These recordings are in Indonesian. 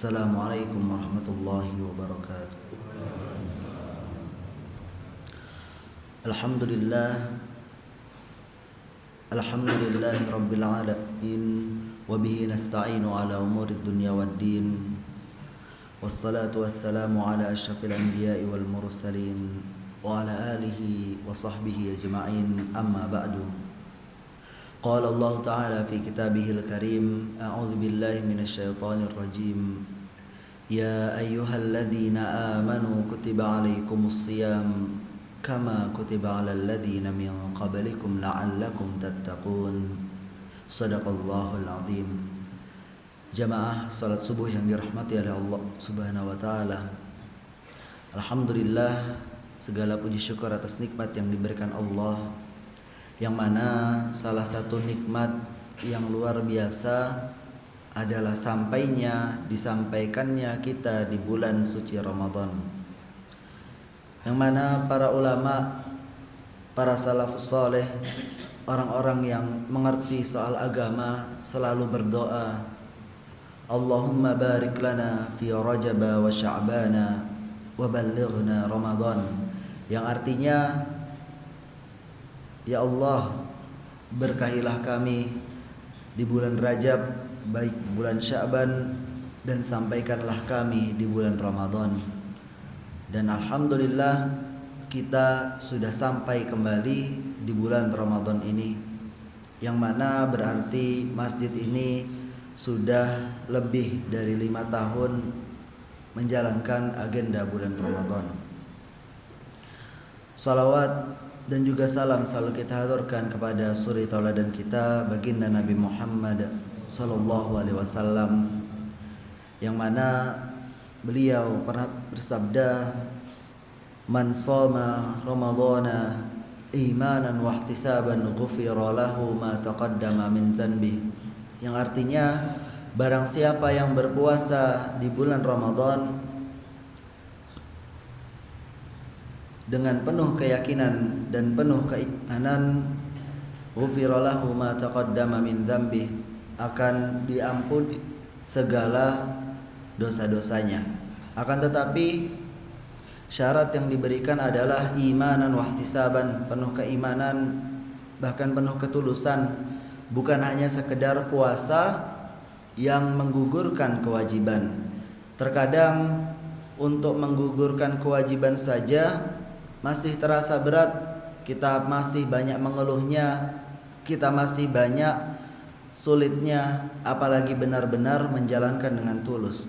Assalamualaikum warahmatullahi wabarakatuh. Alhamdulillah Alhamdulillahi rabbil alamin. Wabihi nasta'inu ala umuri dunya waddin. Wassalatu wassalamu ala asyrafil anbiya'i wal mursalin wa ala alihi wa sahbihi ajma'in, amma ba'du. Qala Allah Ta'ala fi kitabihil karim, a'udzu billahi minasyaitonir rajim. Ya ayyuhalladzina amanu kutiba alaikumus shiyam kama kutiba alal ladzina min qablikum la'allakum tattaqun. Shadaqallahul azim. Jamaah salat subuh yang dirahmati oleh Allah Subhanahu wa taala. Alhamdulillah, segala puji syukur atas nikmat yang diberikan Allah, yang mana salah satu nikmat yang luar biasa adalah disampaikannya kita di bulan suci Ramadan, yang mana para ulama, para salafus saleh, orang-orang yang mengerti soal agama selalu berdoa, Allahumma barik lana fi Rajab wa Sya'bana wa ballighna Ramadan, yang artinya, ya Allah, berkahilah kami di bulan Rajab, baik bulan Sya'ban, dan sampaikanlah kami di bulan Ramadan. Dan alhamdulillah kita sudah sampai kembali di bulan Ramadan ini, yang mana berarti masjid ini sudah lebih dari 5 tahun menjalankan agenda bulan Ramadan. Salawat dan juga salam selalu kita haturkan kepada suri tauladan kita, baginda Nabi Muhammad sallallahu alaihi wasallam, yang mana beliau pernah bersabda, man shoma ramadhana imanan wa ihtisaban ghufira lahu ma taqaddama min dzanbi, yang artinya barang siapa yang berpuasa di bulan Ramadan dengan penuh keyakinan dan penuh keimanan, ghufira lahu ma taqaddama min dzambi, akan diampuni segala dosa-dosanya. Akan tetapi syarat yang diberikan adalah imanan wa ihtisaban, penuh keimanan bahkan penuh ketulusan, bukan hanya sekedar puasa yang menggugurkan kewajiban. Terkadang untuk menggugurkan kewajiban saja masih terasa berat, kita masih banyak mengeluhnya, kita masih banyak sulitnya, apalagi benar-benar menjalankan dengan tulus.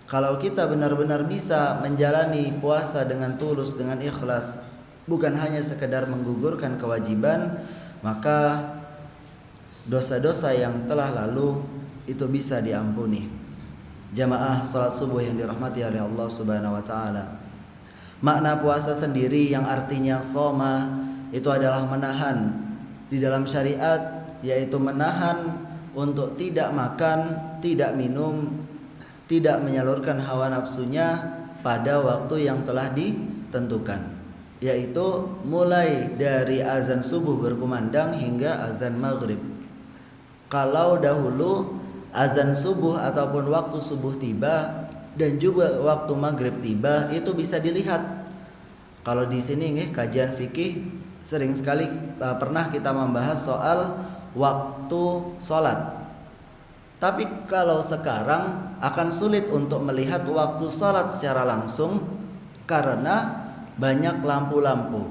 Kalau kita benar-benar bisa menjalani puasa dengan tulus, dengan ikhlas, bukan hanya sekedar menggugurkan kewajiban, maka dosa-dosa yang telah lalu itu bisa diampuni. Jamaah salat subuh yang dirahmati oleh Allah Subhanahu wa taala. Makna puasa sendiri yang artinya soma itu adalah menahan di dalam syariat, yaitu menahan untuk tidak makan, tidak minum, tidak menyalurkan hawa nafsunya pada waktu yang telah ditentukan, yaitu mulai dari azan subuh berkumandang hingga azan maghrib. Kalau dahulu azan subuh ataupun waktu subuh tiba dan juga waktu maghrib tiba, itu bisa dilihat. Kalau di sini kajian fikih sering sekali pernah kita membahas soal waktu sholat. Tapi kalau sekarang akan sulit untuk melihat waktu sholat secara langsung karena banyak lampu-lampu.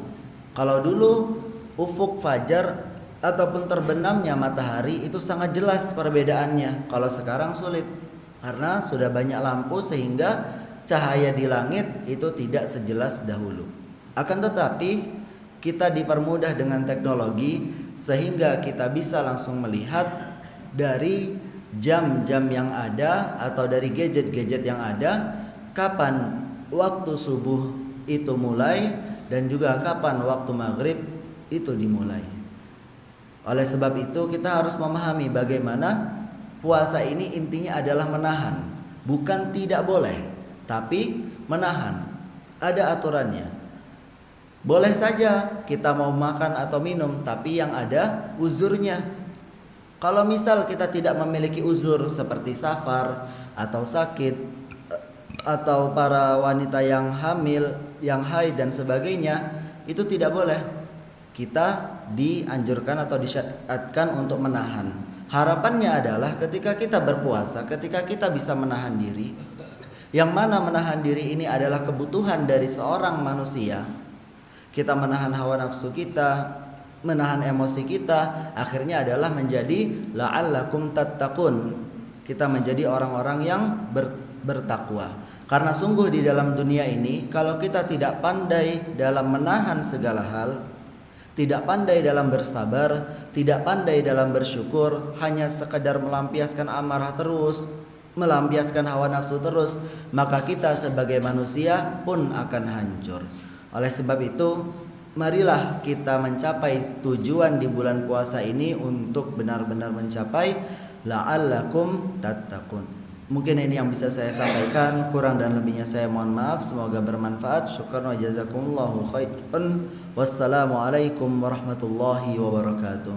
Kalau dulu ufuk fajar ataupun terbenamnya matahari itu sangat jelas perbedaannya. Kalau sekarang sulit karena sudah banyak lampu sehingga cahaya di langit itu tidak sejelas dahulu. Akan tetapi kita dipermudah dengan teknologi sehingga kita bisa langsung melihat dari jam-jam yang ada atau dari gadget-gadget yang ada kapan waktu subuh itu mulai dan juga kapan waktu maghrib itu dimulai. Oleh sebab itu kita harus memahami bagaimana puasa ini intinya adalah menahan, bukan tidak boleh, tapi menahan. Ada aturannya. Boleh saja kita mau makan atau minum, tapi yang ada uzurnya. Kalau misal kita tidak memiliki uzur seperti safar atau sakit, atau para wanita yang hamil, yang haid dan sebagainya, itu tidak boleh. Kita dianjurkan atau disyariatkan untuk menahan. Harapannya adalah ketika kita berpuasa, ketika kita bisa menahan diri, yang mana menahan diri ini adalah kebutuhan dari seorang manusia. Kita menahan hawa nafsu kita, menahan emosi kita, akhirnya adalah menjadi la'allakum tattaqun. Kita menjadi orang-orang yang bertakwa. Karena sungguh di dalam dunia ini, kalau kita tidak pandai dalam menahan segala hal, tidak pandai dalam bersabar, tidak pandai dalam bersyukur, hanya sekedar melampiaskan amarah terus, melampiaskan hawa nafsu terus, maka kita sebagai manusia pun akan hancur. Oleh sebab itu, marilah kita mencapai tujuan di bulan puasa ini untuk benar-benar mencapai la'allakum tattaqun. Mungkin ini yang bisa saya sampaikan, kurang dan lebihnya saya mohon maaf. Semoga bermanfaat. Syukran wa jazakumullahu khairan. Wassalamualaikum warahmatullahi wabarakatuh.